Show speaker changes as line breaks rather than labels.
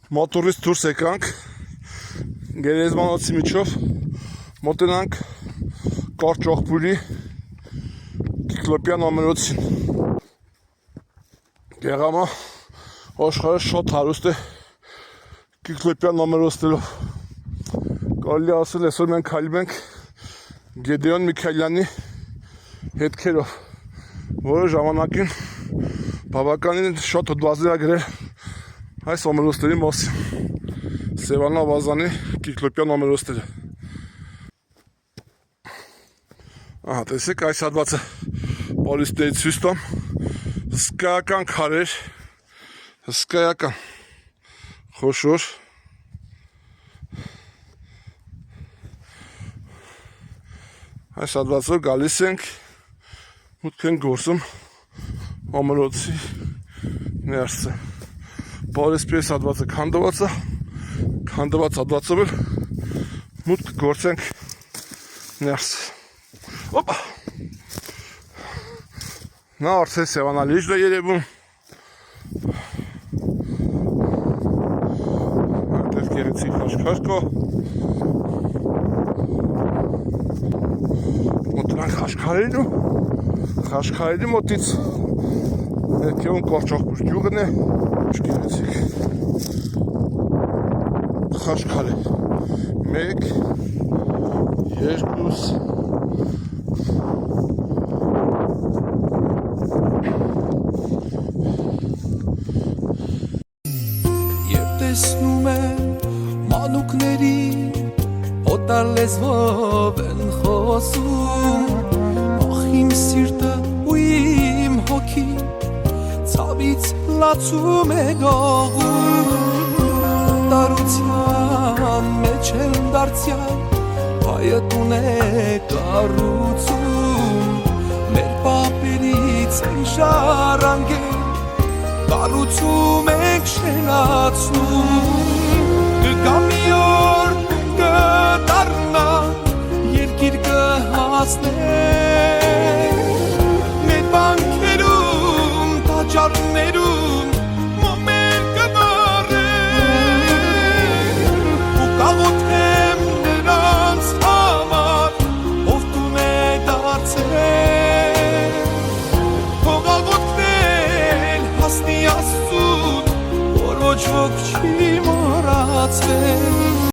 Մոտորից դուրս եկանք, գերեզմանոցի միջով մոտենանք Կարճ Աղբյուրի Կիկլոպյան ամենոցին։ Գեղամա աշխարհը շատ հարուստ է Կիկլոպյան ամենոցներով։ Կարելի ասել այսօր մենք քայլում ենք Գեդեոն Միքայելյանի հետքերով, որը ժամանակին բավականին շատ հոդվածներ ա գրել այս ամենոցների մասին։ Սևան Ավազանի Կիկլոպյան ամենոցները։ Ահա, տեսեք, այս հատվածը պոլիստերի ցույց տամ, հսկայական քարեր, հսկայական խոշոր։ Այս հատվածով գալիս ենք, մուտք ենք գործում ամենոցի ներսը։ Պարիսպես հատվածը քանդված հատվածով էլ մուտք գործենք ներս։ Օպա։ Նա արդեն Սևանալիճն է երևում։ Այնտեղ գեղեցիկ խաչքար կա։ Մոտնանք խաչքարերի մոտից ներքևում Կարճ Աղբյուր գյուղն է, գեղեցիկ խաչքար է։ 1, 2
Երբ տեսնում եմ մանուկների օտար լեզվով են խոսում, ախ իմ սիրտը ու իմ հոգին ցավից լացում է գողում, տարության մեջ եմ դարձյալ հայտուն է կառուցում, մեր պապերից են ժառանգել, կառուցում ենք շենացնում, կգա մի օր կդառնա, երկիր կհասնենք